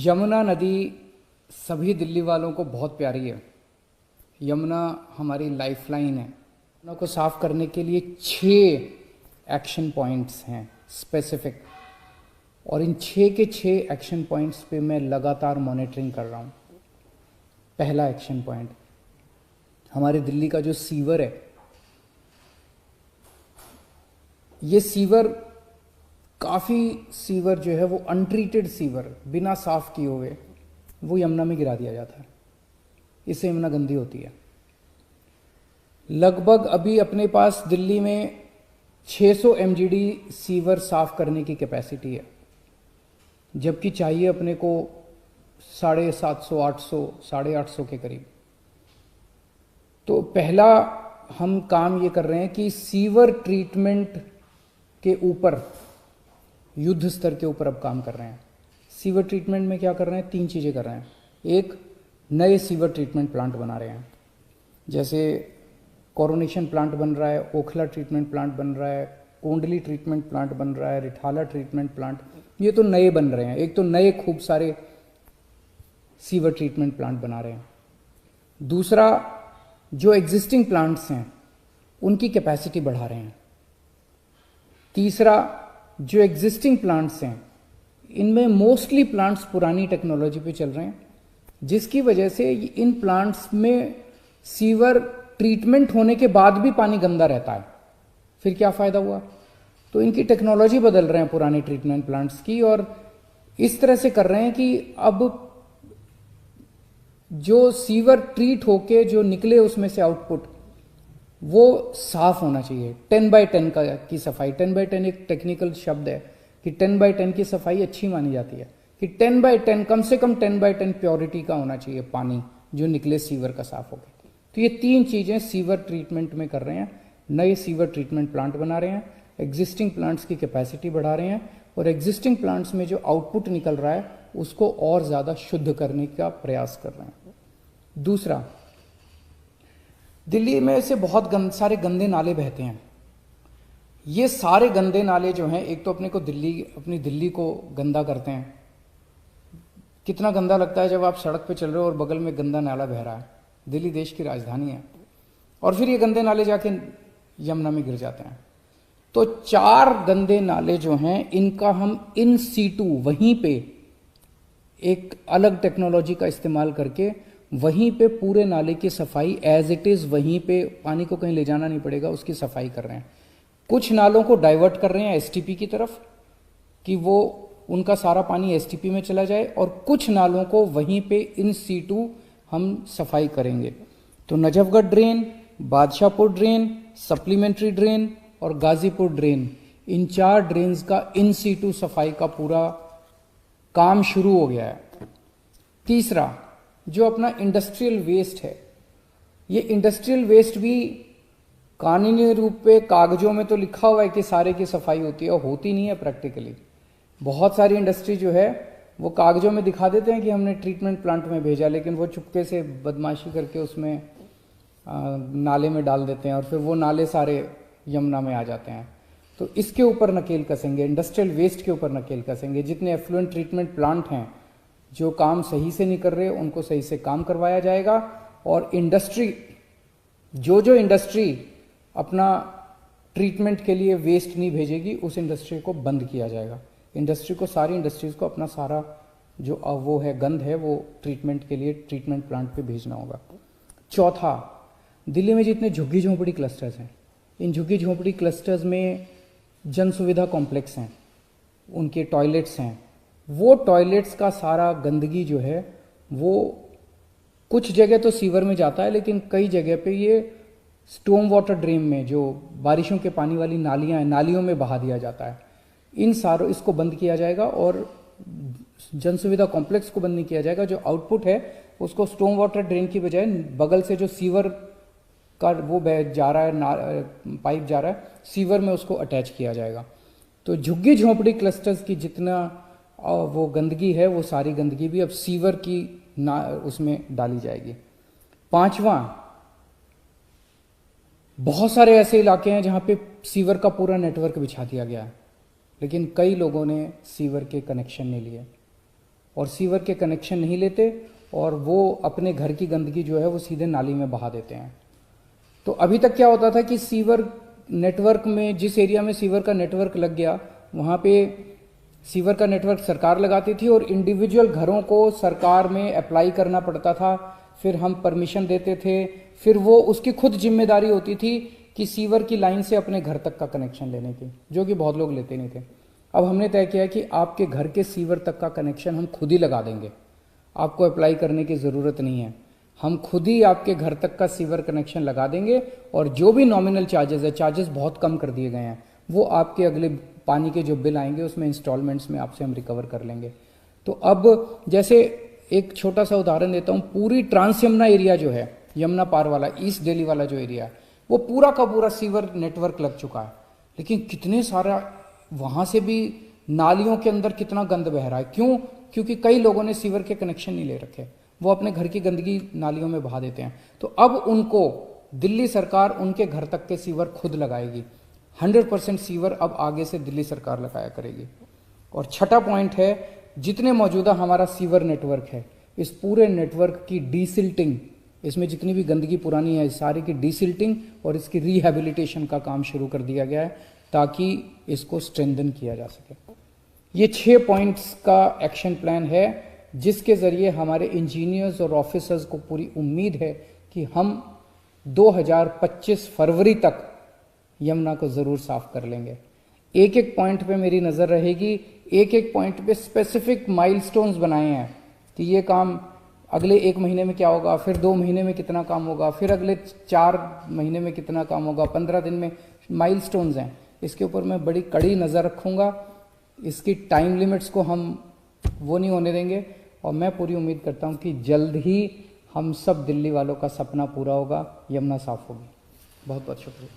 यमुना नदी सभी दिल्ली वालों को बहुत प्यारी है। यमुना हमारी लाइफलाइन है। यमुना को साफ करने के लिए 6 एक्शन पॉइंट्स हैं स्पेसिफिक, और इन 6 के 6 एक्शन पॉइंट्स पे मैं लगातार मॉनिटरिंग कर रहा हूँ। पहला एक्शन पॉइंट, हमारे दिल्ली का जो सीवर है, ये सीवर काफ़ी सीवर जो है वो अनट्रीटेड सीवर, बिना साफ किए हुए वो यमुना में गिरा दिया जाता है। इससे यमुना गंदी होती है। लगभग अभी अपने पास दिल्ली में 600 एमजीडी सीवर साफ करने की कैपेसिटी है, जबकि चाहिए अपने को 750, 800, 850 के करीब। तो पहला हम काम ये कर रहे हैं कि सीवर ट्रीटमेंट के ऊपर, युद्ध स्तर के ऊपर अब काम कर रहे हैं। सीवर ट्रीटमेंट में क्या कर रहे हैं? 3 चीज़ें कर रहे हैं। एक, नए सीवर ट्रीटमेंट प्लांट बना रहे हैं, जैसे कोरोनेशन प्लांट बन रहा है, ओखला ट्रीटमेंट प्लांट बन रहा है, कोंडली ट्रीटमेंट प्लांट बन रहा है, रिठाला ट्रीटमेंट प्लांट, ये तो नए बन रहे हैं। एक तो नए खूब सारे सीवर ट्रीटमेंट प्लांट बना रहे हैं। दूसरा, जो एग्जिस्टिंग प्लांट्स हैं उनकी कैपेसिटी बढ़ा रहे हैं। तीसरा, जो एग्जिस्टिंग प्लांट्स हैं इनमें मोस्टली प्लांट्स पुरानी टेक्नोलॉजी पे चल रहे हैं, जिसकी वजह से इन प्लांट्स में सीवर ट्रीटमेंट होने के बाद भी पानी गंदा रहता है। फिर क्या फ़ायदा हुआ? तो इनकी टेक्नोलॉजी बदल रहे हैं पुराने ट्रीटमेंट प्लांट्स की, और इस तरह से कर रहे हैं कि अब जो सीवर ट्रीट होके जो निकले उसमें से आउटपुट वो साफ होना चाहिए। 10x10 की सफाई, 10x10 एक टेक्निकल शब्द है कि 10x10 की सफाई अच्छी मानी जाती है, कि 10x10 कम से कम 10x10 प्योरिटी का होना चाहिए पानी जो निकले सीवर का साफ होकर। तो ये 3 चीज़ें सीवर ट्रीटमेंट में कर रहे हैं। नए सीवर ट्रीटमेंट प्लांट बना रहे हैं, एग्जिस्टिंग प्लांट्स की कैपेसिटी बढ़ा रहे हैं, और एग्जिस्टिंग प्लांट्स में जो आउटपुट निकल रहा है उसको और ज़्यादा शुद्ध करने का प्रयास कर रहे हैं। दूसरा, दिल्ली में से बहुत सारे गंदे नाले बहते हैं। ये सारे गंदे नाले जो हैं, एक तो अपने को अपनी दिल्ली को गंदा करते हैं। कितना गंदा लगता है जब आप सड़क पे चल रहे हो और बगल में गंदा नाला बह रहा है। दिल्ली देश की राजधानी है, और फिर ये गंदे नाले जाके यमुना में गिर जाते हैं। तो 4 गंदे नाले जो हैं इनका हम इन सीटू वहीं पे एक अलग टेक्नोलॉजी का इस्तेमाल करके वहीं पे पूरे नाले की सफाई एज इट इज, वहीं पे पानी को कहीं ले जाना नहीं पड़ेगा, उसकी सफाई कर रहे हैं। कुछ नालों को डाइवर्ट कर रहे हैं एसटीपी की तरफ कि वो उनका सारा पानी एसटीपी में चला जाए, और कुछ नालों को वहीं पे इन सीटू हम सफाई करेंगे। तो Najafgarh drain, Badshahpur drain, supplementary drain और गाजीपुर ड्रेन, इन 4 ड्रेन्स का इन सीटू सफाई का पूरा काम शुरू हो गया है। तीसरा, जो अपना इंडस्ट्रियल वेस्ट है, ये इंडस्ट्रियल वेस्ट भी कानूनी रूप पे कागजों में तो लिखा हुआ है कि सारे की सफाई होती है, और होती नहीं है प्रैक्टिकली। बहुत सारी इंडस्ट्री जो है वो कागजों में दिखा देते हैं कि हमने ट्रीटमेंट प्लांट में भेजा, लेकिन वो चुपके से बदमाशी करके उसमें नाले में डाल देते हैं, और फिर वो नाले सारे यमुना में आ जाते हैं। तो इसके ऊपर नकेल कसेंगे, इंडस्ट्रियल वेस्ट के ऊपर नकेल कसेंगे। जितने एफ्लुएंट ट्रीटमेंट प्लांट हैं जो काम सही से नहीं कर रहे उनको सही से काम करवाया जाएगा, और इंडस्ट्री जो इंडस्ट्री अपना ट्रीटमेंट के लिए वेस्ट नहीं भेजेगी उस इंडस्ट्री को बंद किया जाएगा। इंडस्ट्री को, सारी इंडस्ट्रीज को अपना सारा जो वो है गंद है वो ट्रीटमेंट के लिए ट्रीटमेंट प्लांट पे भेजना होगा। चौथा, दिल्ली में जितने झुग्गी झोंपड़ी क्लस्टर्स हैं, इन झुग्गी झोंपड़ी क्लस्टर्स में जन सुविधा कॉम्प्लेक्स हैं, उनके टॉयलेट्स हैं, वो टॉयलेट्स का सारा गंदगी जो है वो कुछ जगह तो सीवर में जाता है, लेकिन कई जगह पे ये स्टॉर्म वाटर ड्रेन में, जो बारिशों के पानी वाली नालियां हैं, नालियों में बहा दिया जाता है। इसको बंद किया जाएगा, और जन सुविधा कॉम्प्लेक्स को बंद नहीं किया जाएगा। जो आउटपुट है उसको स्टॉर्म वाटर ड्रेन की बजाय बगल से जो सीवर का वो जा रहा है, पाइप जा रहा है, सीवर में उसको अटैच किया जाएगा। तो झुग्गी झोंपड़ी क्लस्टर्स की जितना वो गंदगी है वो सारी गंदगी भी अब सीवर की उसमें डाली जाएगी। 5वां, बहुत सारे ऐसे इलाके हैं जहां पे सीवर का पूरा नेटवर्क बिछा दिया गया है, लेकिन कई लोगों ने सीवर के कनेक्शन नहीं लिए। और सीवर के कनेक्शन नहीं लेते और वो अपने घर की गंदगी जो है वो सीधे नाली में बहा देते हैं। तो अभी तक क्या होता था कि सीवर नेटवर्क में, जिस एरिया में सीवर का नेटवर्क लग गया वहाँ पे सीवर का नेटवर्क सरकार लगाती थी और इंडिविजुअल घरों को सरकार में अप्लाई करना पड़ता था, फिर हम परमिशन देते थे, फिर वो उसकी खुद जिम्मेदारी होती थी कि सीवर की लाइन से अपने घर तक का कनेक्शन लेने की, जो कि बहुत लोग लेते नहीं थे। अब हमने तय किया कि आपके घर के सीवर तक का कनेक्शन हम खुद ही लगा देंगे, आपको अप्लाई करने की ज़रूरत नहीं है, हम खुद ही आपके घर तक का सीवर कनेक्शन लगा देंगे और जो भी नॉमिनल चार्जेस है, चार्जेस बहुत कम कर दिए गए हैं, वो आपके अगले पानी के जो बिल आएंगे उसमें इंस्टॉलमेंट्स में आपसे हम रिकवर कर लेंगे। तो अब जैसे एक छोटा सा उदाहरण देता हूँ, पूरी ट्रांस यमुना एरिया जो है, यमुना पार वाला ईस्ट दिल्ली वाला जो एरिया है, वो पूरा का पूरा सीवर नेटवर्क लग चुका है, लेकिन कितने सारा वहाँ से भी नालियों के अंदर कितना गंद बह रहा है। क्यों? क्योंकि कई लोगों ने सीवर के कनेक्शन नहीं ले रखे, वो अपने घर की गंदगी नालियों में बहा देते हैं। तो अब उनको दिल्ली सरकार उनके घर तक के सीवर खुद लगाएगी, 100% सीवर अब आगे से दिल्ली सरकार लगाया करेगी। और छठा पॉइंट है, जितने मौजूदा हमारा सीवर नेटवर्क है, इस पूरे नेटवर्क की डीसिल्टिंग, इसमें जितनी भी गंदगी पुरानी है सारी की डीसिल्टिंग और इसकी रिहैबिलिटेशन का काम शुरू कर दिया गया है ताकि इसको स्ट्रेंथन किया जा सके। ये 6 पॉइंट्स का एक्शन प्लान है जिसके ज़रिए हमारे इंजीनियर्स और ऑफिसर्स को पूरी उम्मीद है कि हम 2025 फरवरी तक यमुना को ज़रूर साफ कर लेंगे। एक एक पॉइंट पे मेरी नज़र रहेगी, एक एक पॉइंट पे स्पेसिफिक माइलस्टोन्स बनाए हैं कि ये काम अगले 1 महीने में क्या होगा, फिर 2 महीने में कितना काम होगा, फिर अगले 4 महीने में कितना काम होगा, 15 दिन में, माइलस्टोन्स हैं। इसके ऊपर मैं बड़ी कड़ी नज़र रखूँगा, इसकी टाइम लिमिट्स को हम वो नहीं होने देंगे और मैं पूरी उम्मीद करता हूँ कि जल्द ही हम सब दिल्ली वालों का सपना पूरा होगा, यमुना साफ होगी। बहुत बहुत शुक्रिया।